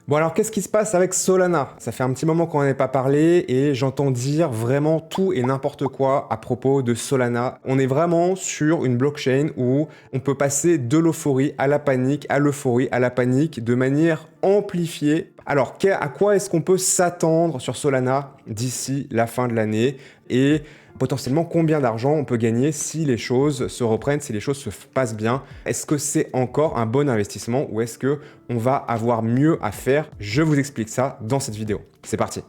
Bon alors qu'est-ce qui se passe avec Solana? Ça fait un petit moment qu'on n'en a pas parlé et j'entends dire vraiment tout et n'importe quoi à propos de Solana. On est vraiment sur une blockchain où on peut passer de l'euphorie à la panique, à l'euphorie à la panique de manière amplifiée. Alors à quoi est-ce qu'on peut s'attendre sur Solana d'ici la fin de l'année et potentiellement combien d'argent on peut gagner si les choses se reprennent, si les choses se passent bien? Est-ce que c'est encore un bon investissement ou est-ce que on va avoir mieux à faire? Je vous explique ça dans cette vidéo. C'est parti.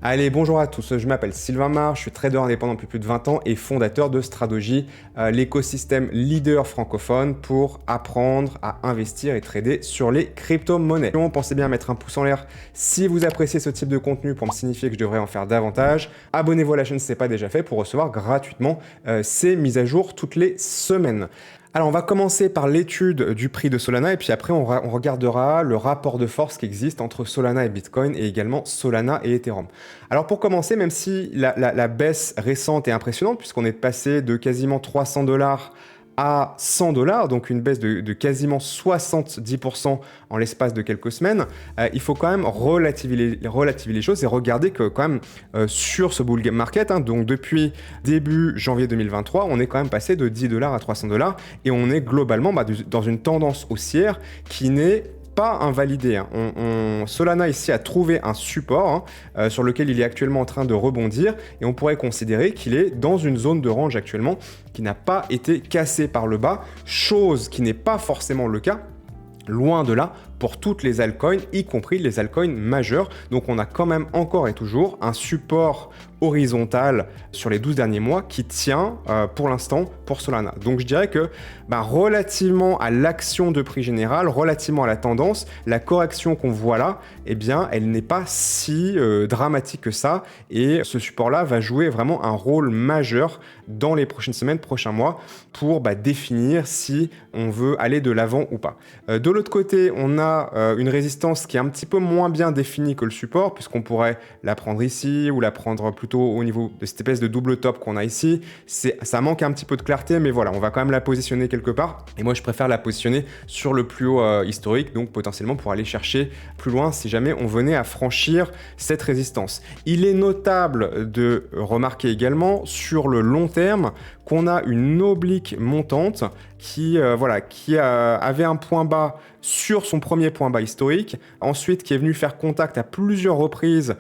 Allez, bonjour à tous, je m'appelle Sylvain Marr, je suis trader indépendant depuis plus de 20 ans et fondateur de Stradogy, l'écosystème leader francophone pour apprendre à investir et trader sur les crypto-monnaies. Pensez bien à mettre un pouce en l'air si vous appréciez ce type de contenu pour me signifier que je devrais en faire davantage. Abonnez-vous à la chaîne si ce n'est pas déjà fait pour recevoir gratuitement ces mises à jour toutes les semaines. Alors on va commencer par l'étude du prix de Solana et puis après on regardera le rapport de force qui existe entre Solana et Bitcoin et également Solana et Ethereum. Alors pour commencer, même si la baisse récente est impressionnante puisqu'on est passé de quasiment 300 $ à 100 $, donc une baisse de quasiment 70% en l'espace de quelques semaines, il faut quand même relativiser les choses et regarder que quand même sur ce bull market, donc depuis début janvier 2023, on est quand même passé de 10 $ à 300 $ et on est globalement dans une tendance haussière qui n'est pas invalidé. Solana ici a trouvé un support sur lequel il est actuellement en train de rebondir et on pourrait considérer qu'il est dans une zone de range actuellement qui n'a pas été cassée par le bas, chose qui n'est pas forcément le cas, loin de là, pour toutes les altcoins, y compris les altcoins majeures. Donc on a quand même encore et toujours un support horizontal sur les 12 derniers mois qui tient pour l'instant pour Solana. Donc je dirais que relativement à l'action de prix général, relativement à la tendance, la correction qu'on voit là, eh bien elle n'est pas si dramatique que ça et ce support-là va jouer vraiment un rôle majeur dans les prochaines semaines, prochains mois pour définir si on veut aller de l'avant ou pas. De l'autre côté, on a une résistance qui est un petit peu moins bien définie que le support puisqu'on pourrait la prendre ici ou la prendre plutôt au niveau de cette espèce de double top qu'on a ici. Ça manque un petit peu de clarté, mais voilà, on va quand même la positionner quelque part. Et moi, je préfère la positionner sur le plus haut historique, donc potentiellement pour aller chercher plus loin si jamais on venait à franchir cette résistance. Il est notable de remarquer également sur le long terme qu'on a une oblique montante qui avait un point bas sur son premier point bas historique, ensuite qui est venu faire contact à plusieurs reprises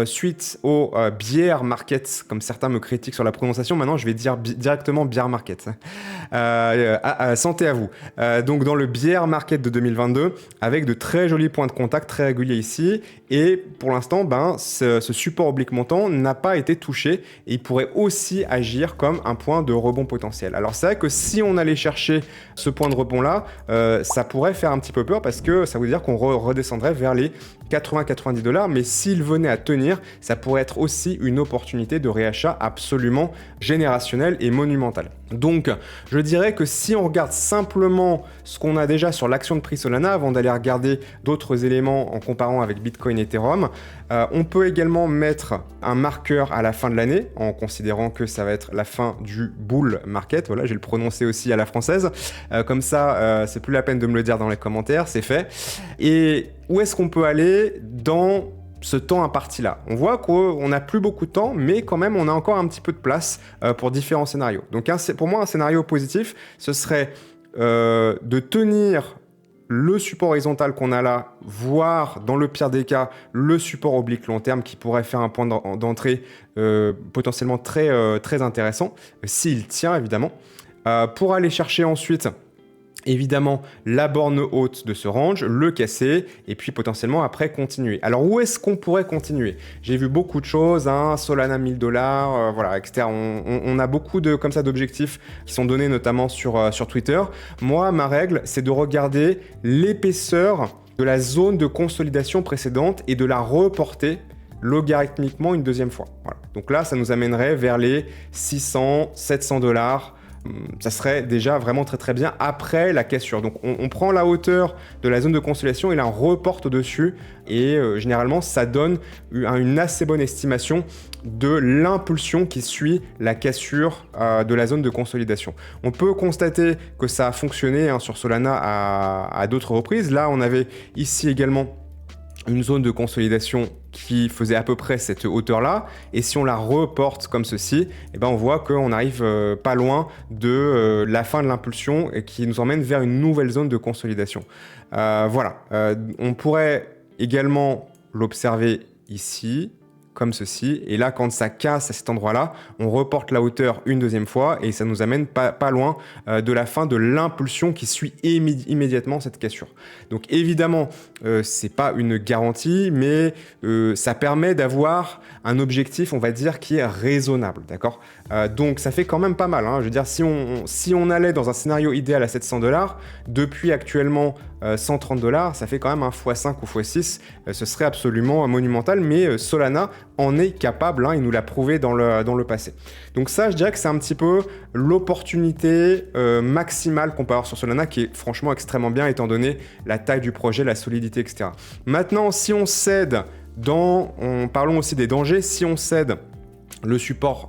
suite au bear market, comme certains me critiquent sur la prononciation. Maintenant, je vais dire directement bear market. Santé à vous. Donc, dans le bear market de 2022, avec de très jolis points de contact très réguliers ici. Et pour l'instant, ce support oblique montant n'a pas été touché et il pourrait aussi agir comme un point de rebond potentiel. Alors, c'est vrai que si on allait chercher ce point de rebond-là, ça pourrait faire un petit peu peur parce que ça veut dire qu'on redescendrait vers les 80-90 $, mais s'il venait à tenir, ça pourrait être aussi une opportunité de réachat absolument générationnelle et monumentale. Donc, je dirais que si on regarde simplement ce qu'on a déjà sur l'action de prix Solana, avant d'aller regarder d'autres éléments en comparant avec Bitcoin et Ethereum, on peut également mettre un marqueur à la fin de l'année, en considérant que ça va être la fin du bull market. Voilà, je vais le prononcer aussi à la française. Comme ça, c'est plus la peine de me le dire dans les commentaires, c'est fait. Et où est-ce qu'on peut aller dans ce temps imparti là? On voit qu'on n'a plus beaucoup de temps, mais quand même on a encore un petit peu de place pour différents scénarios. Donc pour moi, un scénario positif, ce serait de tenir le support horizontal qu'on a là, voire dans le pire des cas, le support oblique long terme qui pourrait faire un point d'entrée potentiellement très intéressant, s'il tient évidemment, pour aller chercher ensuite évidemment la borne haute de ce range, le casser et puis potentiellement après continuer. Alors où est-ce qu'on pourrait continuer? J'ai vu beaucoup de choses, Solana 1000 $, voilà, etc. On a beaucoup comme ça d'objectifs qui sont donnés notamment sur Twitter. Moi, ma règle, c'est de regarder l'épaisseur de la zone de consolidation précédente et de la reporter logarithmiquement une deuxième fois. Voilà. Donc là, ça nous amènerait vers les 600, 700 $. ça serait déjà vraiment très très bien après la cassure. Donc on prend la hauteur de la zone de consolidation et là on reporte dessus et généralement ça donne une assez bonne estimation de l'impulsion qui suit la cassure de la zone de consolidation. On peut constater que ça a fonctionné sur Solana à d'autres reprises. Là on avait ici également une zone de consolidation qui faisait à peu près cette hauteur-là, et si on la reporte comme ceci, eh ben on voit qu'on arrive pas loin de la fin de l'impulsion et qui nous emmène vers une nouvelle zone de consolidation. Voilà, on pourrait également l'observer ici, comme ceci, et là quand ça casse à cet endroit-là, on reporte la hauteur une deuxième fois et ça nous amène pas loin de la fin de l'impulsion qui suit immédiatement cette cassure. Donc évidemment, c'est pas une garantie, mais ça permet d'avoir un objectif, on va dire, qui est raisonnable, d'accord? Donc ça fait quand même pas mal, hein. Je veux dire, si on allait dans un scénario idéal à 700 $, depuis actuellement 130 $, ça fait quand même un x5 ou x6, ce serait absolument monumental, mais Solana en est capable, hein, il nous l'a prouvé dans le passé. Donc ça, je dirais que c'est un petit peu l'opportunité maximale qu'on peut avoir sur Solana, qui est franchement extrêmement bien, étant donné la taille du projet, la solidité, etc. Maintenant, si on cède parlons aussi des dangers, si on cède le support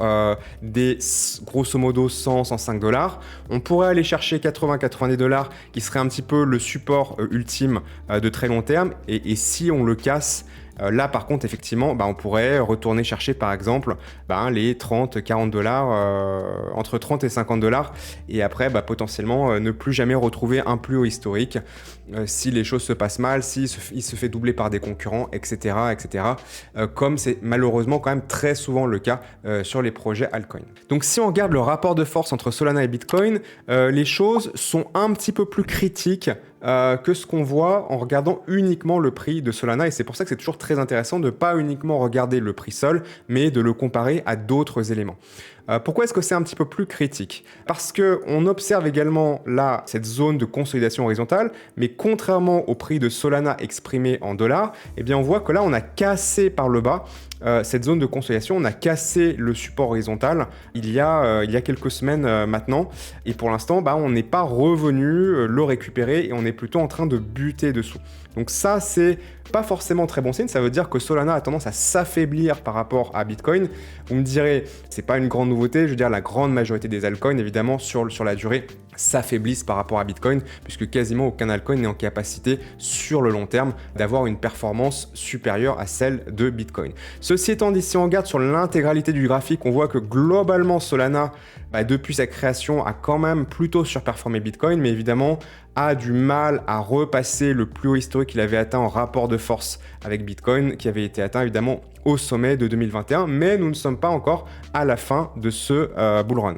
des grosso modo 100-105 $, on pourrait aller chercher 80-90 $, qui serait un petit peu le support ultime de très long terme, et si on le casse, là par contre effectivement on pourrait retourner chercher par exemple les 30-40 $, entre 30 et 50 $, et après potentiellement ne plus jamais retrouver un plus haut historique si les choses se passent mal, s'il se fait doubler par des concurrents, etc. Comme c'est malheureusement quand même très souvent le cas sur les projets altcoin. Donc si on regarde le rapport de force entre Solana et Bitcoin, les choses sont un petit peu plus critiques que ce qu'on voit en regardant uniquement le prix de Solana, et c'est pour ça que c'est toujours très intéressant de ne pas uniquement regarder le prix seul, mais de le comparer à d'autres éléments. Pourquoi est-ce que c'est un petit peu plus critique? Parce qu'on observe également là cette zone de consolidation horizontale, mais contrairement au prix de Solana exprimé en dollars, eh bien on voit que là on a cassé par le bas cette zone de consolidation, on a cassé le support horizontal il y a quelques semaines maintenant, et pour l'instant on n'est pas revenu le récupérer et on est plutôt en train de buter dessous. Donc ça, c'est pas forcément très bon signe, ça veut dire que Solana a tendance à s'affaiblir par rapport à Bitcoin. Vous me direz, c'est pas une grande nouveauté, je veux dire la grande majorité des altcoins, évidemment, sur la durée, s'affaiblissent par rapport à Bitcoin, puisque quasiment aucun altcoin n'est en capacité, sur le long terme, d'avoir une performance supérieure à celle de Bitcoin. Ceci étant dit, si on regarde sur l'intégralité du graphique, on voit que globalement, Solana, depuis sa création, a quand même plutôt surperformé Bitcoin, mais évidemment, a du mal à repasser le plus haut historique qu'il avait atteint en rapport de force avec Bitcoin, qui avait été atteint évidemment au sommet de 2021, mais nous ne sommes pas encore à la fin de ce bull run.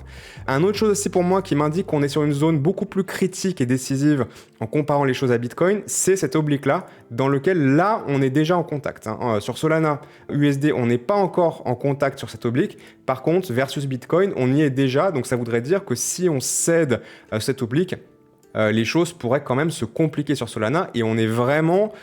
Un autre chose aussi pour moi qui m'indique qu'on est sur une zone beaucoup plus critique et décisive en comparant les choses à Bitcoin, c'est cet oblique-là, dans lequel là, on est déjà en contact, hein. Sur Solana USD, on n'est pas encore en contact sur cet oblique. Par contre, versus Bitcoin, on y est déjà, donc ça voudrait dire que si on cède cet oblique, les choses pourraient quand même se compliquer sur Solana, et on est vraiment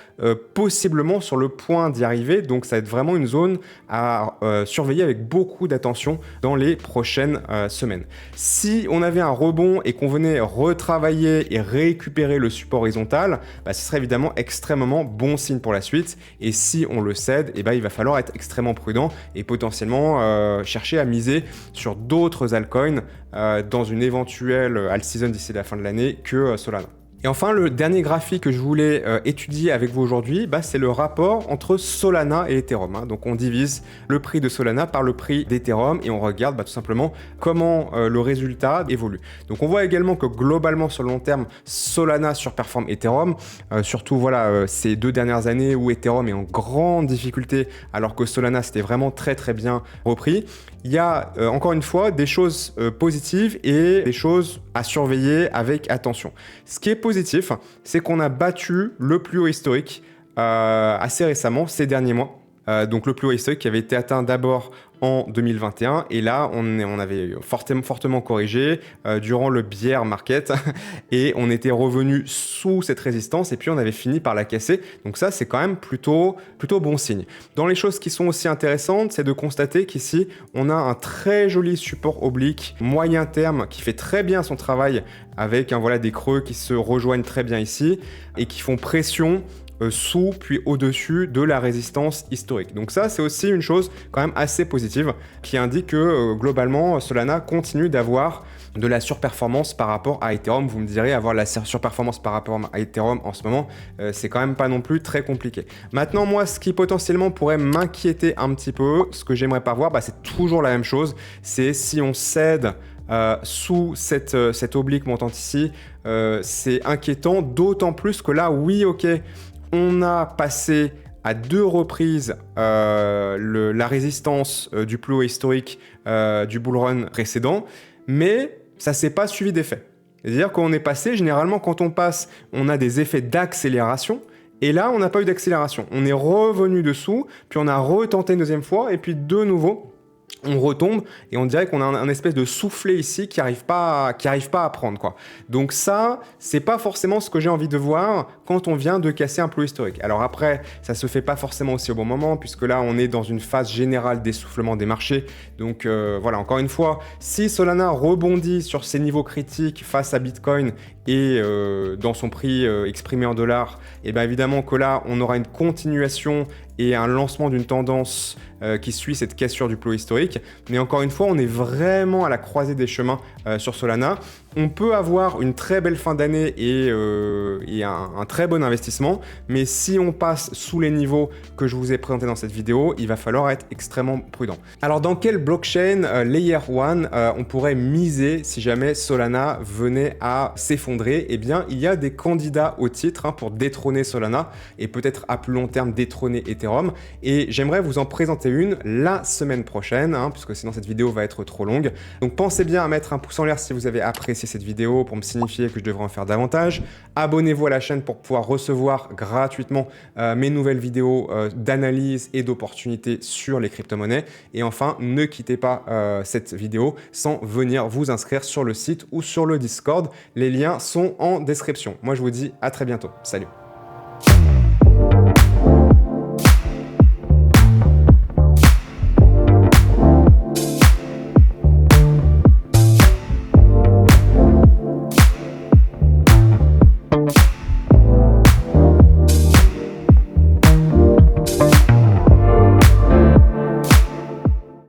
possiblement sur le point d'y arriver, donc ça va être vraiment une zone à surveiller avec beaucoup d'attention dans les prochaines semaines. Si on avait un rebond et qu'on venait retravailler et récupérer le support horizontal, ce serait évidemment extrêmement bon signe pour la suite, et si on le cède, il va falloir être extrêmement prudent et potentiellement chercher à miser sur d'autres altcoins dans une éventuelle alt season d'ici la fin de l'année que Solana. Et enfin, le dernier graphique que je voulais étudier avec vous aujourd'hui, c'est le rapport entre Solana et Ethereum, hein. Donc on divise le prix de Solana par le prix d'Ethereum et on regarde tout simplement comment le résultat évolue. Donc on voit également que globalement sur le long terme, Solana surperforme Ethereum, surtout ces 2 dernières années où Ethereum est en grande difficulté alors que Solana c'était vraiment très très bien repris. Il y a encore une fois des choses positives et des choses à surveiller avec attention. Ce qui est positif, c'est qu'on a battu le plus haut historique assez récemment, ces derniers mois. Donc le plus haut historique qui avait été atteint d'abord en 2021 et là on avait fortement corrigé durant le bear market et on était revenu sous cette résistance et puis on avait fini par la casser. Donc ça c'est quand même plutôt bon signe. Dans les choses qui sont aussi intéressantes, c'est de constater qu'ici on a un très joli support oblique moyen terme qui fait très bien son travail avec voilà, des creux qui se rejoignent très bien ici et qui font pression sous puis au-dessus de la résistance historique. Donc ça, c'est aussi une chose quand même assez positive qui indique que globalement, Solana continue d'avoir de la surperformance par rapport à Ethereum. Vous me direz, avoir la surperformance par rapport à Ethereum en ce moment, c'est quand même pas non plus très compliqué. Maintenant, moi, ce qui potentiellement pourrait m'inquiéter un petit peu, ce que j'aimerais pas voir, c'est toujours la même chose, c'est si on cède sous cette oblique montante ici, c'est inquiétant, d'autant plus que là, oui, ok, on a passé à 2 reprises la résistance du plus haut historique du bull run précédent, mais ça ne s'est pas suivi d'effet. C'est-à-dire qu'on est passé, généralement quand on passe, on a des effets d'accélération, et là on n'a pas eu d'accélération. On est revenu dessous, puis on a retenté une deuxième fois, et puis de nouveau, on retombe et on dirait qu'on a un espèce de soufflet ici qui arrive pas à prendre quoi. Donc ça, c'est pas forcément ce que j'ai envie de voir quand on vient de casser un plus haut historique. Alors après, ça se fait pas forcément aussi au bon moment puisque là, on est dans une phase générale d'essoufflement des marchés. Donc voilà, encore une fois, si Solana rebondit sur ses niveaux critiques face à Bitcoin et dans son prix exprimé en dollars, et bien évidemment que là, on aura une continuation et un lancement d'une tendance qui suit cette cassure du plus haut historique. Mais encore une fois, on est vraiment à la croisée des chemins sur Solana. On peut avoir une très belle fin d'année et un très bon investissement, mais si on passe sous les niveaux que je vous ai présentés dans cette vidéo, il va falloir être extrêmement prudent. Alors dans quelle blockchain Layer 1 on pourrait miser si jamais Solana venait à s'effondrer? Eh bien, il y a des candidats au titre pour détrôner Solana et peut-être à plus long terme détrôner Ethereum. Et j'aimerais vous en présenter une la semaine prochaine, puisque sinon cette vidéo va être trop longue. Donc pensez bien à mettre un pouce en l'air si vous avez apprécié cette vidéo pour me signifier que je devrais en faire davantage. Abonnez-vous à la chaîne pour pouvoir recevoir gratuitement mes nouvelles vidéos d'analyse et d'opportunités sur les crypto-monnaies. Et enfin, ne quittez pas cette vidéo sans venir vous inscrire sur le site ou sur le Discord. Les liens sont en description. Moi, je vous dis à très bientôt. Salut!